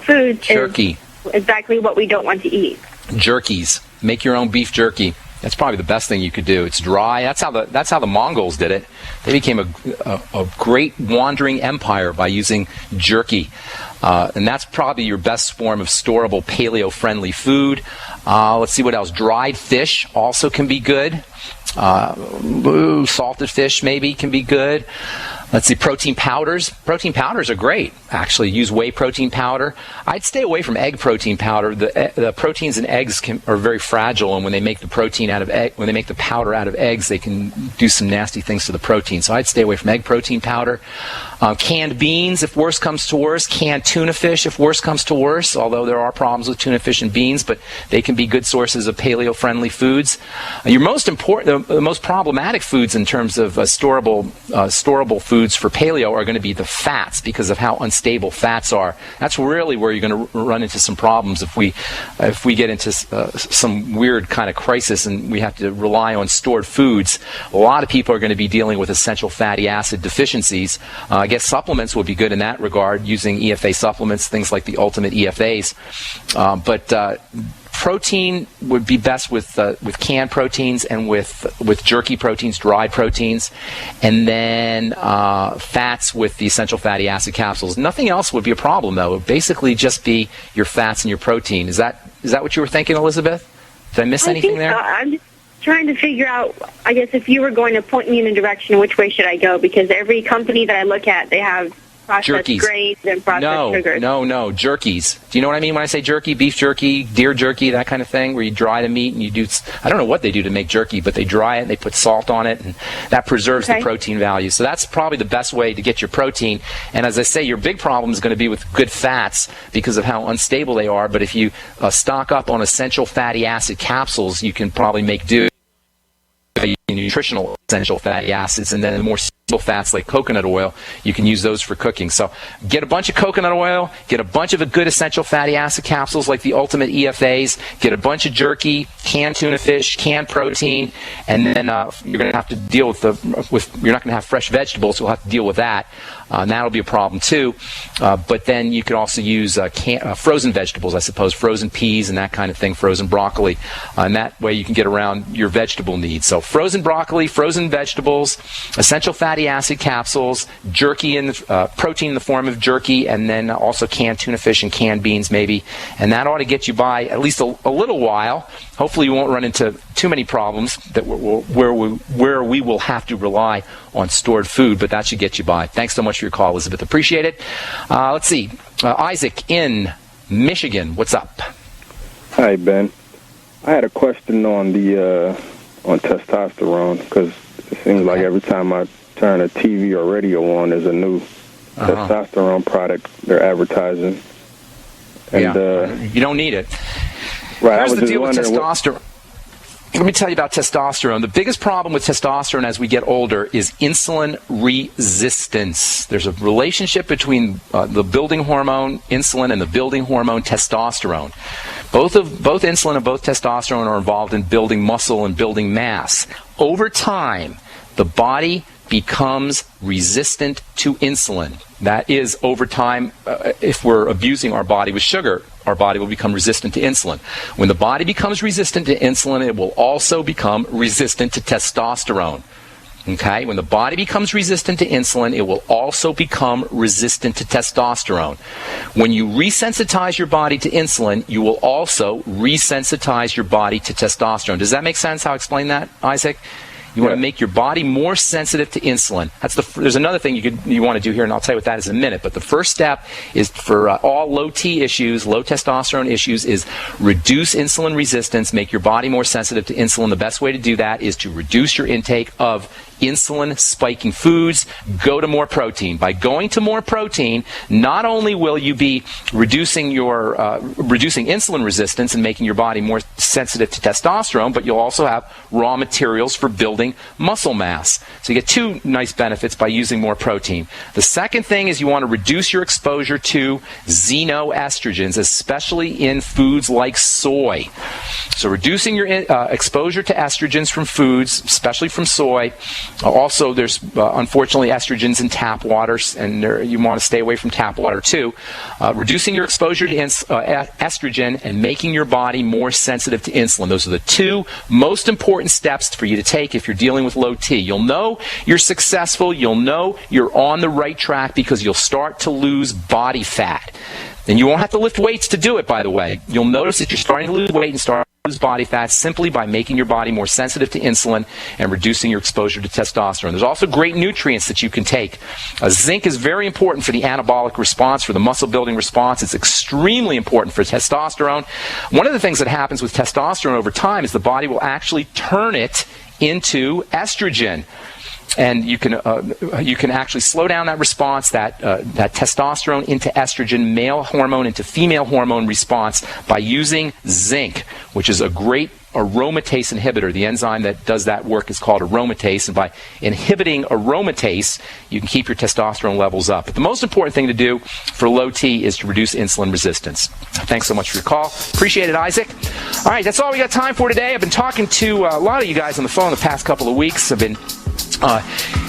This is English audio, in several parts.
foods Jerky. is exactly what we don't want to eat. Jerkies. Make your own beef jerky. That's probably the best thing you could do. It's dry. That's how the Mongols did it. They became a great wandering empire by using jerky. And that's probably your best form of storable paleo-friendly food. Let's see what else. Dried fish also can be good. Salted fish maybe can be good. Let's see, protein powders. Protein powders are great, actually. Use whey protein powder. I'd stay away from egg protein powder. The proteins in eggs are very fragile, and when they make the powder out of eggs, they can do some nasty things to the protein. So I'd stay away from egg protein powder. Canned beans, if worse comes to worse. Canned tuna fish, if worse comes to worse. Although there are problems with tuna fish and beans, but they can be good sources of paleo-friendly foods. The most problematic foods in terms of storable foods for paleo are going to be the fats, because of how unstable fats are. That's really where you're going to run into some problems if we get into some weird kind of crisis and we have to rely on stored foods. A lot of people are going to be dealing with essential fatty acid deficiencies. I guess supplements would be good in that regard, using EFA supplements, things like the Ultimate EFAs. But protein would be best with canned proteins and with jerky proteins, dried proteins, and then fats with the essential fatty acid capsules. Nothing else would be a problem, though. It would basically just be your fats and your protein. Is that what you were thinking, Elizabeth? Did I miss anything there? So. I'm just trying to figure out, I guess, if you were going to point me in a direction, which way should I go? Because every company that I look at, they have processed grains and processed sugars. No, jerkies. Do you know what I mean when I say jerky? Beef jerky, deer jerky, that kind of thing, where you dry the meat and you do, I don't know what they do to make jerky, but they dry it and they put salt on it, and that preserves the protein value. So that's probably the best way to get your protein. And as I say, your big problem is going to be with good fats because of how unstable they are. But if you stock up on essential fatty acid capsules, you can probably make do nutritional essential fatty acids, and then the more simple fats like coconut oil, you can use those for cooking. So get a bunch of coconut oil, get a bunch of good essential fatty acid capsules like the Ultimate EFAs, get a bunch of jerky, canned tuna fish, canned protein, and then you're going to have to deal with you're not going to have fresh vegetables, so you'll have to deal with that. And that'll be a problem too. But then you could also use frozen vegetables, I suppose, frozen peas and that kind of thing, frozen broccoli. And that way you can get around your vegetable needs. So frozen broccoli, frozen vegetables, essential fatty acid capsules, jerky and protein in the form of jerky, and then also canned tuna fish and canned beans maybe. And that ought to get you by at least a little while. Hopefully you won't run into too many problems where we will have to rely on stored food, but that should get you by. Thanks so much for your call, Elizabeth. Appreciate it. Let's see. Isaac in Michigan. What's up? Hi, Ben. I had a question on on testosterone, because it seems like every time I turn a TV or radio on, there's a new testosterone product they're advertising. And you don't need it. Right. Here's the deal with testosterone. Let me tell you about testosterone. The biggest problem with testosterone as we get older is insulin resistance. There's a relationship between the building hormone insulin and the building hormone testosterone. Both insulin and both testosterone are involved in building muscle and building mass. Over time, the body becomes resistant to insulin. That is, over time, if we're abusing our body with sugar, our body will become resistant to insulin. When the body becomes resistant to insulin, it will also become resistant to testosterone. Okay? When the body becomes resistant to insulin, it will also become resistant to testosterone. When you resensitize your body to insulin, you will also resensitize your body to testosterone. Does that make sense, how I explain that, Isaac? You want to make your body more sensitive to insulin. There's another thing you want to do here, and I'll tell you what that is in a minute. But the first step is for all low T issues, low testosterone issues, is reduce insulin resistance, make your body more sensitive to insulin. The best way to do that is to reduce your intake of insulin spiking foods. Go to more protein. By going to more protein, not only will you be reducing insulin resistance and making your body more sensitive to testosterone, but you'll also have raw materials for building muscle mass. So you get two nice benefits by using more protein. The second thing is you want to reduce your exposure to xenoestrogens, especially in foods like soy. So reducing your exposure to estrogens from foods, especially from soy, Also, there's unfortunately estrogens in tap water, and you want to stay away from tap water too. Reducing your exposure to estrogen and making your body more sensitive to insulin. Those are the two most important steps for you to take if you're dealing with low T. You'll know you're successful. You'll know you're on the right track because you'll start to lose body fat. And you won't have to lift weights to do it, by the way. You'll notice that you're starting to lose weight and start to lose body fat simply by making your body more sensitive to insulin and reducing your exposure to testosterone. There's also great nutrients that you can take. Zinc is very important for the anabolic response, for the muscle building response. It's extremely important for testosterone. One of the things that happens with testosterone over time is the body will actually turn it into estrogen. And you can actually slow down that response, that testosterone into estrogen, male hormone into female hormone response by using zinc, which is a great aromatase inhibitor. The enzyme that does that work is called aromatase, and by inhibiting aromatase, you can keep your testosterone levels up. But the most important thing to do for low T is to reduce insulin resistance. Thanks so much for your call. Appreciate it, Isaac. All right, that's all we got time for today. I've been talking to a lot of you guys on the phone the past couple of weeks. I've been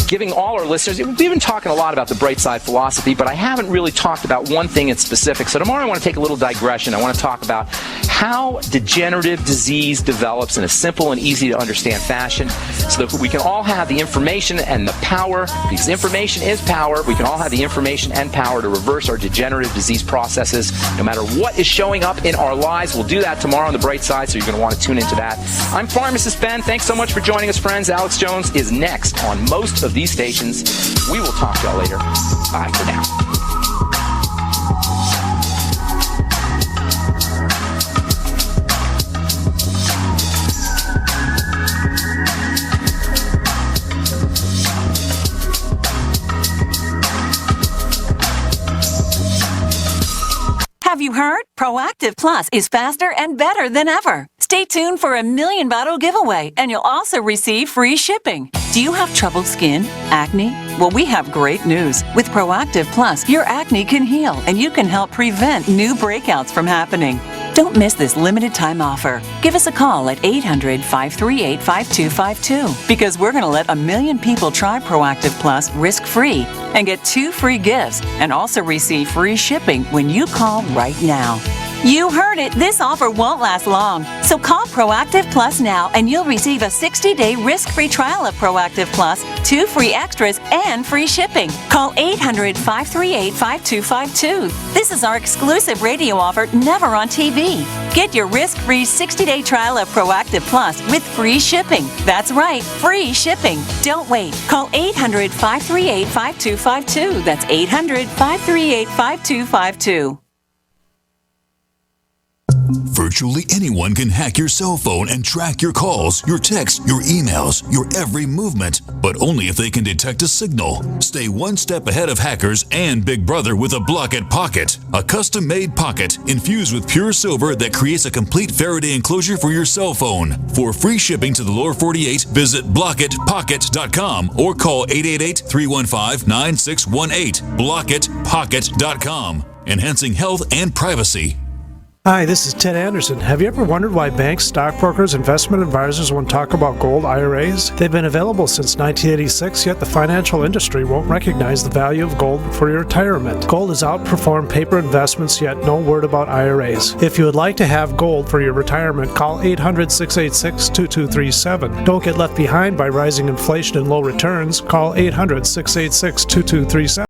giving all our listeners, we've been talking a lot about the bright side philosophy, but I haven't really talked about one thing in specific. So tomorrow I want to take a little digression. I want to talk about how degenerative disease develops in a simple and easy to understand fashion so that we can all have the information and the power, because information is power. We can all have the information and power to reverse our degenerative disease processes no matter what is showing up in our lives. We'll do that tomorrow on the bright side, so you're going to want to tune into that. I'm Pharmacist Ben. Thanks so much for joining us, friends. Alex Jones is next on most of these stations. We will talk to y'all later. Bye for now. Have you heard? Proactive Plus is faster and better than ever. Stay tuned for a 1,000,000 bottle giveaway, and you'll also receive free shipping. Do you have troubled skin? Acne? Well, we have great news. With Proactive Plus, your acne can heal, and you can help prevent new breakouts from happening. Don't miss this limited time offer. Give us a call at 800-538-5252 because we're going to let 1,000,000 people try Proactive Plus risk-free and get 2 free gifts and also receive free shipping when you call right now. You heard it. This offer won't last long. So call Proactive Plus now and you'll receive a 60-day risk-free trial of Proactive Plus, 2 free extras, and free shipping. Call 800-538-5252. This is our exclusive radio offer, never on TV. Get your risk-free 60-day trial of Proactive Plus with free shipping. That's right, free shipping. Don't wait. Call 800-538-5252. That's 800-538-5252. Virtually anyone can hack your cell phone and track your calls, your texts, your emails, your every movement, but only if they can detect a signal. Stay one step ahead of hackers and Big Brother with a Block-It Pocket, a custom-made pocket infused with pure silver that creates a complete Faraday enclosure for your cell phone. For free shipping to the lower 48, visit blockitpocket.com or call 888-315-9618. blockitpocket.com, enhancing health and privacy. Hi, this is Ted Anderson. Have you ever wondered why banks, stockbrokers, investment advisors won't talk about gold IRAs? They've been available since 1986, yet the financial industry won't recognize the value of gold for your retirement. Gold has outperformed paper investments, yet no word about IRAs. If you would like to have gold for your retirement, call 800-686-2237. Don't get left behind by rising inflation and low returns. Call 800-686-2237.